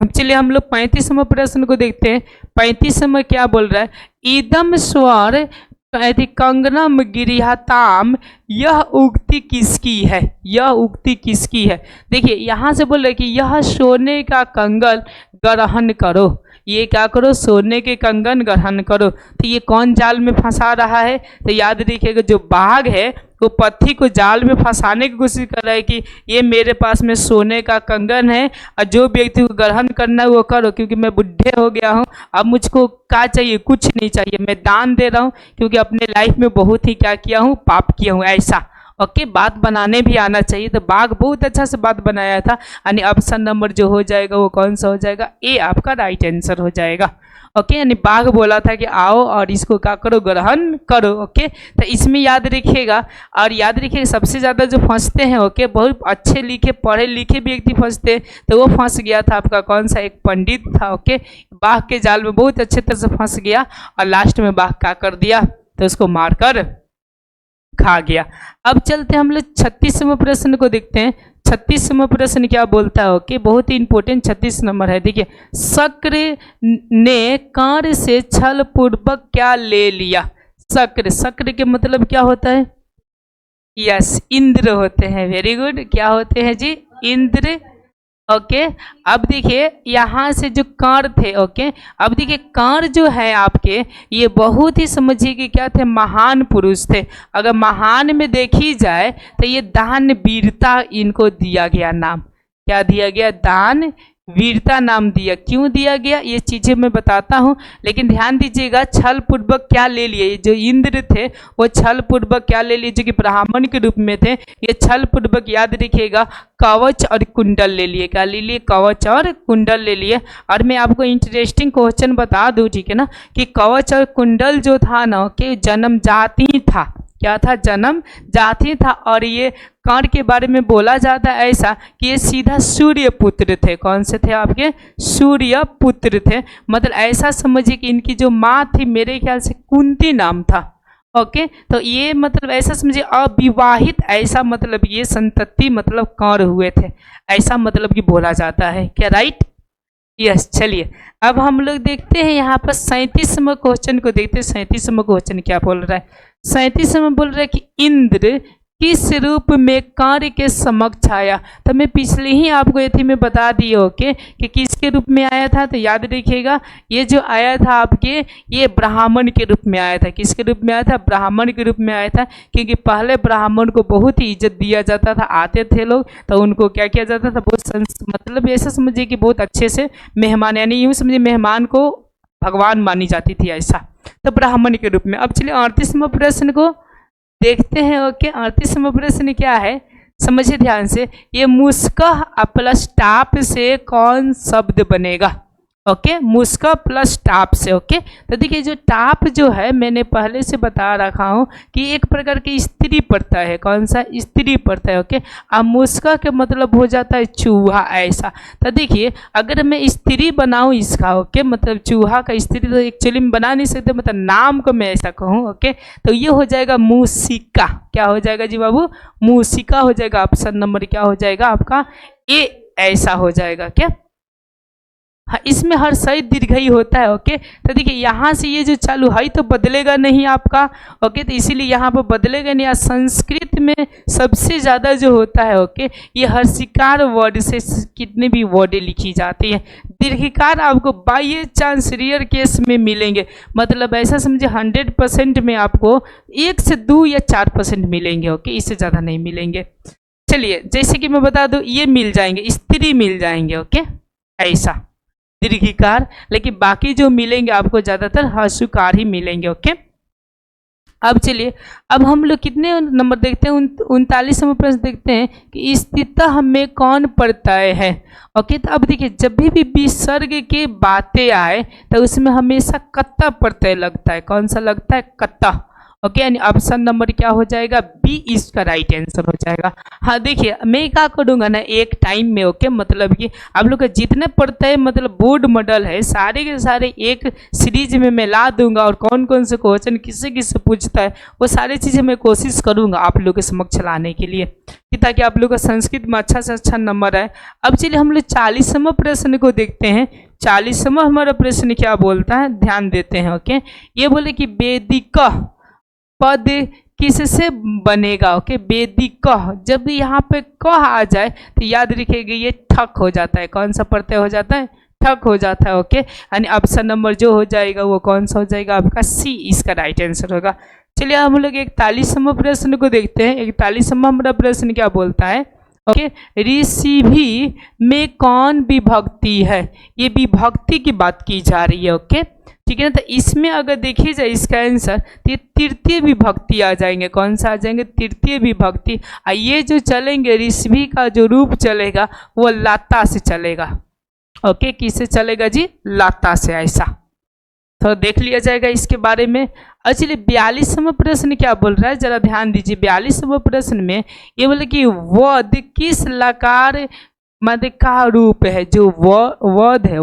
अब चलिए हम लोग 35वें प्रश्न को देखते हैं। 35वां क्या बोल रहा है, इदम स्वर कंगनम गिरिहताम, यह उक्ति किसकी है? यह उक्ति किसकी है? देखिए यहाँ से बोल रहे कि यह सोने का कंगन ग्रहण करो, ये क्या करो, सोने के कंगन ग्रहण करो। तो ये कौन जाल में फंसा रहा है? तो याद रखिएगा जो बाघ है वो पत्थी को जाल में फंसाने की कोशिश कर रहा है कि ये मेरे पास में सोने का कंगन है और जो व्यक्ति को ग्रहण करना है वो करो, क्योंकि मैं बुढ़े हो गया हूँ, अब मुझको क्या चाहिए, कुछ नहीं चाहिए, मैं दान दे रहा हूँ, क्योंकि अपने लाइफ में बहुत ही क्या किया हूँ, पाप किया हूँ, ऐसा। ओके, बात बनाने भी आना चाहिए। तो बाघ बहुत अच्छा से बात बनाया था, यानी ऑप्शन नंबर जो हो जाएगा वो कौन सा हो जाएगा, ए आपका राइट आंसर हो जाएगा। ओके, यानी बाघ बोला था कि आओ और इसको क्या करो, ग्रहण करो। ओके, तो इसमें याद रखिएगा, और याद रखिएगा सबसे ज़्यादा जो फंसते हैं, ओके, बहुत अच्छे लिखे पढ़े लिखे व्यक्ति फंसते, तो वो फंस गया था आपका कौन सा, एक पंडित था। ओके, बाघ के जाल में बहुत अच्छे तरह से फंस गया और लास्ट में बाघ क्या कर दिया, तो उसको मारकर खा गया। अब चलते हैं हम लोग 36वें प्रश्न को देखते हैं। 36वां प्रश्न क्या बोलता है, ओके, बहुत ही इंपॉर्टेंट 36 नंबर है। देखिए, शक्र ने कार्य से छल पूर्वक क्या ले लिया? शक्र, शक्र के मतलब क्या होता है? यस, इंद्र होते हैं। वेरी गुड, क्या होते हैं जी, इंद्र। ओके, अब देखिए यहाँ से जो कर्ण थे, ओके, अब देखिए कर्ण जो है आपके, ये बहुत ही समझिए कि क्या थे, महान पुरुष थे। अगर महान में देखी जाए तो ये दान वीरता इनको दिया गया नाम, क्या दिया गया, दान वीरता नाम दिया। क्यों दिया गया ये चीज़ें मैं बताता हूँ, लेकिन ध्यान दीजिएगा, छल पूर्वक क्या ले लिए, जो इंद्र थे वो छल पूर्वक क्या ले लिए, जो कि ब्राह्मण के रूप में थे, ये छल पूर्वक याद रखिएगा कवच और कुंडल ले लिए। क्या ले लिए, कवच और कुंडल ले लिए। और मैं आपको इंटरेस्टिंग क्वेश्चन बता दूँ, ठीक है ना, कि कवच और कुंडल जो था ना, कि जन्म जाति था, क्या था, जन्म जाति था। और ये कर्ण के बारे में बोला जाता है ऐसा कि ये सीधा सूर्य पुत्र थे। कौन से थे आपके, सूर्य पुत्र थे। मतलब ऐसा समझिए कि इनकी जो माँ थी मेरे ख्याल से कुंती नाम था। ओके, तो ये मतलब ऐसा समझिए अविवाहित, ऐसा मतलब ये संतति मतलब कर्ण हुए थे, ऐसा मतलब कि बोला जाता है। क्या राइट, यस। चलिए अब हम लोग देखते हैं यहाँ पर 37वां क्वेश्चन को देखते हैं। 37वां क्वेश्चन क्या बोल रहा है, 37वां बोल रहा है कि इंद्र किस रूप में कार्य के समक्ष आया। तो मैं पिछले ही आपको ये थी मैं बता दी, ओके, कि किसके रूप में आया था। तो याद रखिएगा ये जो आया था आपके, ये ब्राह्मण के रूप में आया था। किसके रूप में आया था, ब्राह्मण के रूप में आया था, क्योंकि पहले ब्राह्मण को बहुत ही इज्जत दिया जाता था। आते थे लोग तो उनको क्या किया जाता था, बहुत मतलब ऐसा समझिए कि बहुत अच्छे से मेहमान, यानी यूँ समझिए मेहमान को भगवान मानी जाती थी, ऐसा। तो ब्राह्मण के रूप में। अब चलिए 38वां प्रश्न को देखते हैं। ओके, 38वां प्रश्न क्या है, समझिए ध्यान से। ये मुस्कह प्लस टाप से कौन शब्द बनेगा? ओके, मुस्कह प्लस टाप से। ओके, तो देखिए जो टाप जो है मैंने पहले से बता रखा हूँ कि एक प्रकार की स्त्री प्रत्यय है। कौन सा? स्त्री प्रत्यय। ओके, अब मुस्कह के मतलब हो जाता है चूहा, ऐसा। तो देखिए अगर मैं स्त्री बनाऊँ इसका, ओके, मतलब चूहा का स्त्री तो एक्चुअली में बना नहीं सकते, मतलब नाम को मैं ऐसा कहूँ। ओके, तो ये हो जाएगा मूसिका। क्या हो जाएगा जी बाबू? मूसिका हो जाएगा। ऑप्शन नंबर क्या हो जाएगा आपका? ए, ऐसा हो जाएगा। क्या? हाँ, इसमें हर सही दीर्घ ही होता है। ओके, तो देखिए यहाँ से ये जो चालू है तो बदलेगा नहीं आपका। ओके, तो इसीलिए यहाँ पर बदलेगा नहीं। संस्कृत में सबसे ज़्यादा जो होता है, ओके, ये हर्षिकार वर्ड से कितने भी वर्डें लिखी जाती हैं। दीर्घिकार आपको बाई चांस रेयर केस में मिलेंगे, मतलब ऐसा समझे 100% में आपको 1 से 2 या 4% मिलेंगे। ओके, इससे ज़्यादा नहीं मिलेंगे। चलिए जैसे कि मैं बता दूँ, ये मिल जाएंगे, स्त्री मिल जाएंगे। ओके, ऐसा दीर्घिकार, लेकिन बाकी जो मिलेंगे आपको ज़्यादातर हर्षुकार ही मिलेंगे। ओके, अब चलिए अब हम लोग कितने नंबर देखते हैं? 39वां प्रश्न देखते हैं कि स्थितः में कौन प्रत्यय है। ओके, तो अब देखिए जब भी विसर्ग के बातें आए तो उसमें हमेशा कत्ता प्रत्यय लगता है। कौन सा लगता है? कत्ता। ओके, यानी ऑप्शन नंबर क्या हो जाएगा? बी इसका राइट आंसर हो जाएगा। हाँ देखिए मैं क्या करूँगा ना एक टाइम में, ओके, मतलब कि आप लोग का जितने प्रत्यय मतलब बोर्ड मॉडल है सारे के सारे एक सीरीज में मैं ला दूंगा, और कौन कौन से क्वेश्चन किससे किससे पूछता है वो सारी चीज़ें मैं कोशिश करूँगा आप लोग के समक्ष लाने के लिए, कि ताकि आप लोग का संस्कृत में अच्छा से अच्छा नंबर आए। अब चलिए हम लोग 40वां प्रश्न को देखते हैं। 40वां हमारा प्रश्न क्या बोलता है, ध्यान देते हैं। ओके, ये बोले कि वेदिक पद किससे बनेगा? ओके, वेदिक, जब यहाँ पे कह आ जाए तो याद रखिएगा ये ठक हो जाता है। कौन सा प्रत्यय हो जाता है? ठक हो जाता है। ओके, यानी ऑप्शन नंबर जो हो जाएगा वो कौन सा हो जाएगा आपका? सी इसका राइट आंसर होगा। चलिए हम लोग 41वां प्रश्न को देखते हैं। 41वां हमारा प्रश्न क्या बोलता है? ओके, ऋषि में कौन विभक्ति है? ये विभक्ति की बात की जा रही है। ओके, ठीक है ना, तो इसमें अगर देखी जाए इसका आंसर तो ये तृतीय विभक्ति आ जाएंगे। कौन सा आ जाएंगे? तृतीय विभक्ति। ये जो चलेंगे ऋषि का जो रूप चलेगा वो लाता से चलेगा। ओके, किससे चलेगा जी? लाता से। ऐसा तो देख लिया जाएगा इसके बारे में। चलिए 42वां प्रश्न क्या बोल रहा है, जरा ध्यान दीजिए। 42वां प्रश्न में ये बोले कि वध किस लकार मद का रूप है? जो वध है,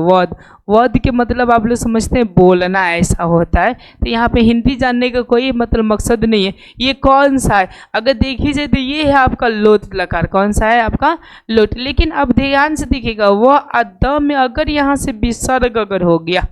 वध के मतलब आप लोग समझते हैं बोलना, ऐसा होता है। तो यहाँ पे हिंदी जानने का कोई मतलब मकसद नहीं है। ये कौन सा है? अगर देखी जाए तो ये है आपका लोट लकार। कौन सा है आपका? लोट। लेकिन अब ध्यान से देखिएगा, वह अद में अगर यहाँ से विसर्ग अगर हो गया,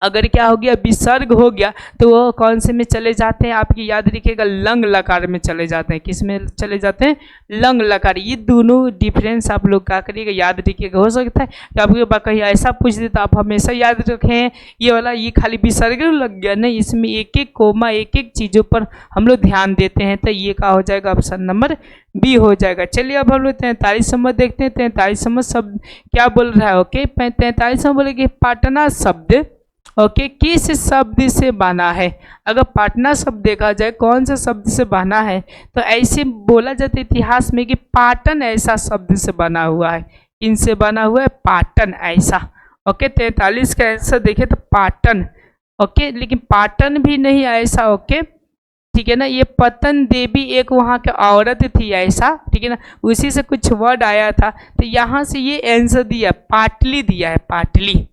अगर क्या हो गया? विसर्ग हो गया, तो वो कौन से में चले जाते हैं? आपकी याद रखिएगा लंग लकार में चले जाते हैं। किस में चले जाते हैं? लंग लकार। ये दोनों डिफरेंस आप लोग क्या करिएगा, याद रखिएगा। हो सकता है कि आपको कहीं ऐसा पूछ दे तो आप हमेशा याद रखें ये वाला, ये खाली विसर्ग लग गया नहीं, इसमें एक एक कोमा एक एक चीज़ों पर हम लोग ध्यान देते हैं। तो ये क्या हो जाएगा? ऑप्शन नंबर बी हो जाएगा। चलिए अब हम लोग 43वां देखते हैं। 43वां शब्द क्या बोल रहा है? ओके, 43वां बोले कि पाटना शब्द, ओके, किस शब्द से बना है? अगर पाटना शब्द देखा जाए कौन सा शब्द से बना है, तो ऐसे बोला जाता है इतिहास में कि पाटन ऐसा शब्द से बना हुआ है। इनसे बना हुआ है पाटन, ऐसा। ओके, 43 का आंसर देखे तो पाटन। ओके, लेकिन पाटन भी नहीं ऐसा। ओके, ठीक है ना, ये पतन देवी एक वहाँ की औरत थी, ऐसा। ठीक है ना, उसी से कुछ वर्ड आया था, तो यहाँ से ये आंसर दिया, पाटली दिया है, पाटली।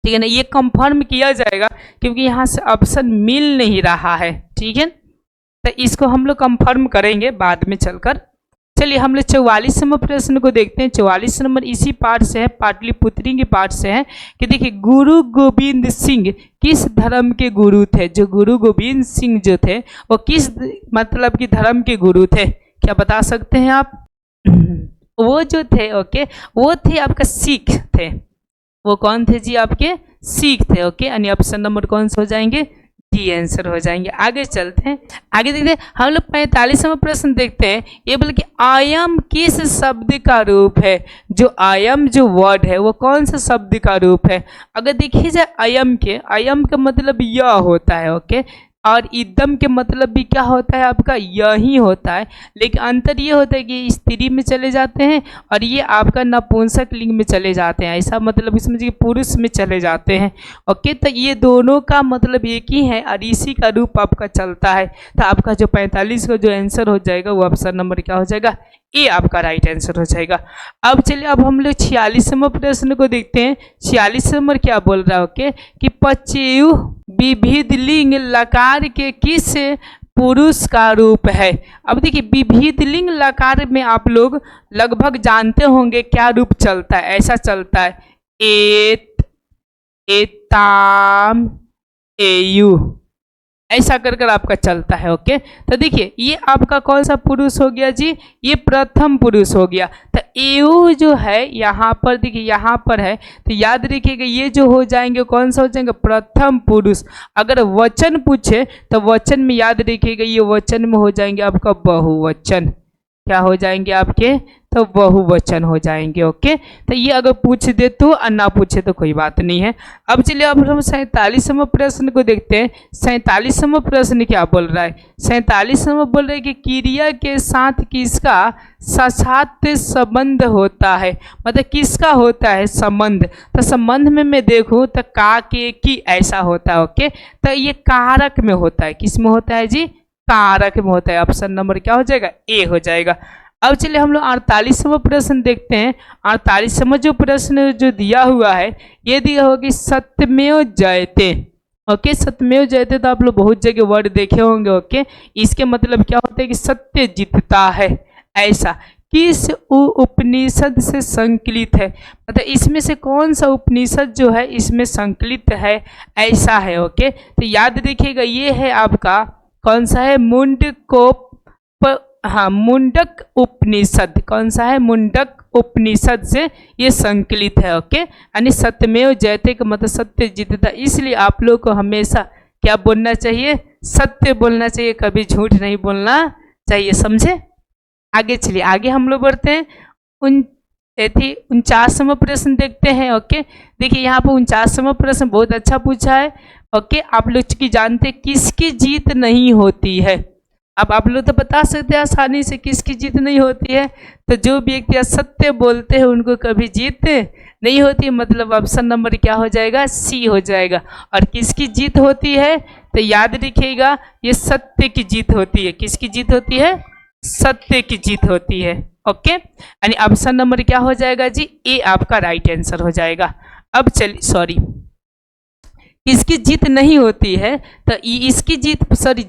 ठीक है ना, ये कंफर्म किया जाएगा क्योंकि यहाँ से ऑप्शन मिल नहीं रहा है। ठीक है, तो इसको हम लोग कंफर्म करेंगे बाद में चलकर। चलिए हम लोग 44वां प्रश्न को देखते हैं। 44 नंबर इसी पाठ से है, पाटलिपुत्री के पाठ से है कि देखिए गुरु गोविंद सिंह किस धर्म के गुरु थे? जो गुरु गोविंद सिंह जो थे वो किस मतलब कि धर्म के गुरु थे? क्या बता सकते हैं आप? वो जो थे, ओके, वो थे आपका सिख थे। वो कौन थे जी? आपके सिख थे। ओके, यानी ऑप्शन नंबर कौन से हो जाएंगे? डी आंसर हो जाएंगे। आगे चलते हैं, आगे देखते हैं हम लोग 45वां प्रश्न देखते हैं। ये बोले कि आयम किस शब्द का रूप है। जो आयम जो वर्ड है वो कौन सा शब्द का रूप है। अगर देखिए जाए आयम का मतलब यह होता है, ओके, और इदम के मतलब भी क्या होता है आपका, यही होता है, लेकिन अंतर ये होता है कि स्त्री में चले जाते हैं और ये आपका नपुंसक लिंग में चले जाते हैं। ऐसा मतलब इसमें कि पुरुष में चले जाते हैं। ओके, तो ये दोनों का मतलब एक ही है और इसी का रूप आपका चलता है। तो आपका जो 45 का जो आंसर हो जाएगा वो ऑप्शन नंबर क्या हो जाएगा, ए आपका राइट आंसर हो जाएगा। अब चलिए अब हम लोग 46वां प्रश्न को देखते हैं। 46 नंबर क्या बोल रहा है, ओके, कि पचेयु विविध लिंग लकार के किस पुरुष का रूप है। अब देखिए विविध लिंग लकार में आप लोग लगभग जानते होंगे क्या रूप चलता है। ऐसा चलता है एत, एताम, एयु, ऐसा कर कर आपका चलता है। ओके, तो देखिए ये आपका कौन सा पुरुष हो गया जी, ये प्रथम पुरुष हो गया। तो एयु जो है यहाँ पर देखिए यहाँ पर है, तो याद रखिएगा ये जो हो जाएंगे कौन सा हो जाएंगे, प्रथम पुरुष। अगर वचन पूछे तो वचन में याद रखिएगा ये वचन में हो जाएंगे आपका बहुवचन। क्या हो जाएंगे आपके, तो बहुवचन हो जाएंगे। ओके, तो ये अगर पूछ दे तो और ना पूछे तो कोई बात नहीं है। अब चलिए अब हम 47वां प्रश्न को देखते हैं। 47वां प्रश्न क्या बोल रहा है। 47वां बोल रहा है कि क्रिया के साथ किसका साथ संबंध होता है, मतलब किसका होता है संबंध। तो संबंध में मैं देखूं तो का के की ऐसा होता है। ओके, तो ये कारक में होता है। किस में होता है जी, कारक में होता है। ऑप्शन नंबर क्या हो जाएगा, ए हो जाएगा। अब चलिए हम लोग 48वां प्रश्न देखते हैं। 48वां जो प्रश्न जो दिया हुआ है ये दिया हुआ कि सत्यमेव जयते। ओके, सत्यमेव जयते तो आप लोग बहुत जगह वर्ड देखे होंगे। ओके, इसके मतलब क्या होता है कि सत्य जीतता है। ऐसा किस उपनिषद से संकलित है, मतलब इसमें से कौन सा उपनिषद जो है इसमें संकलित है, ऐसा है। ओके, तो याद रखिएगा ये है आपका कौन सा है, मुंडकोप, हाँ मुंडक उपनिषद। कौन सा है, मुंडक उपनिषद से ये संकलित है। ओके, यानी सत्यमेव जयते का मतलब सत्य जीतता। इसलिए आप लोग को हमेशा क्या बोलना चाहिए, सत्य बोलना चाहिए, कभी झूठ नहीं बोलना चाहिए, समझे। आगे चलिए, आगे हम लोग बढ़ते हैं। 49वां प्रश्न देखते हैं। ओके, देखिए यहाँ पर 49वां प्रश्न बहुत अच्छा पूछा है। ओके, आप लोग की जानते किसकी जीत नहीं होती है। अब आप लोग तो बता सकते हैं आसानी से किसकी जीत नहीं होती है। तो जो व्यक्ति सत्य बोलते हैं उनको कभी जीत नहीं होती, मतलब ऑप्शन नंबर क्या हो जाएगा, सी हो जाएगा। और किसकी जीत होती है, तो याद रखिएगा ये सत्य की जीत होती है। किसकी जीत होती है, सत्य की जीत होती है। ओके, यानी ऑप्शन नंबर क्या हो जाएगा जी, ए आपका राइट आंसर हो जाएगा। अब चलिए, सॉरी, किसकी जीत नहीं होती है, तो इसकी जीत, सॉरी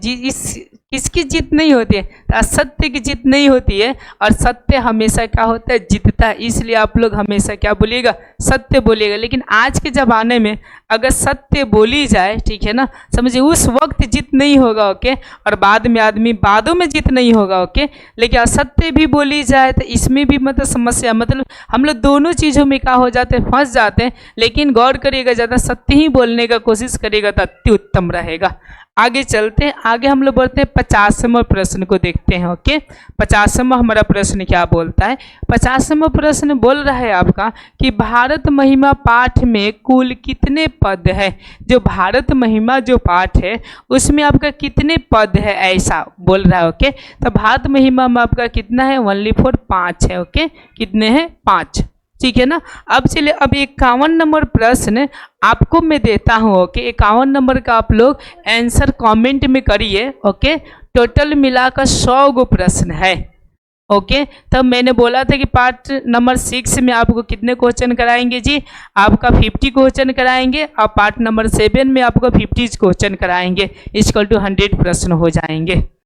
किसकी जीत नहीं होती है, तो असत्य की जीत नहीं होती है। और सत्य हमेशा क्या होता है, जीतता है। इसलिए आप लोग हमेशा क्या बोलिएगा, सत्य बोलिएगा। लेकिन आज के ज़माने में अगर सत्य बोली जाए, ठीक है ना, समझिए उस वक्त जीत नहीं होगा। ओके, और बाद में आदमी बादों में जीत नहीं होगा। ओके, लेकिन असत्य भी बोली जाए तो इसमें भी मतलब समस्या, मतलब हम लोग दोनों चीज़ों में क्या हो जाते हैं, फंस जाते हैं। लेकिन गौर करिएगा, ज़्यादा सत्य ही बोलने का कोशिश करिएगा तो अति उत्तम रहेगा। आगे चलते हैं, आगे हम लोग बढ़ते हैं 50वां प्रश्न को देखते हैं। ओके, 50वां हमारा प्रश्न क्या बोलता है। 50वां प्रश्न बोल रहा है आपका कि भारत महिमा पाठ में कुल कितने पद है। जो भारत महिमा जो पाठ है उसमें आपका कितने पद है, ऐसा बोल रहा है। ओके, तो भारत महिमा में आपका कितना है, ओनली फॉर 5 है। ओके, कितने हैं, 5, ठीक है ना। अब चलिए अब 51 नंबर प्रश्न आपको मैं देता हूँ। ओके, 51 नंबर का आप लोग आंसर कमेंट में करिए। ओके, टोटल मिलाकर 100 गो प्रश्न है। ओके, तब मैंने बोला था कि पार्ट नंबर 6 में आपको कितने क्वेश्चन कराएंगे जी, आपका 50 क्वेश्चन कराएंगे। और पार्ट नंबर 7 में आपको 50 क्वेश्चन कराएंगे, इक्वल टू 100 प्रश्न हो जाएंगे।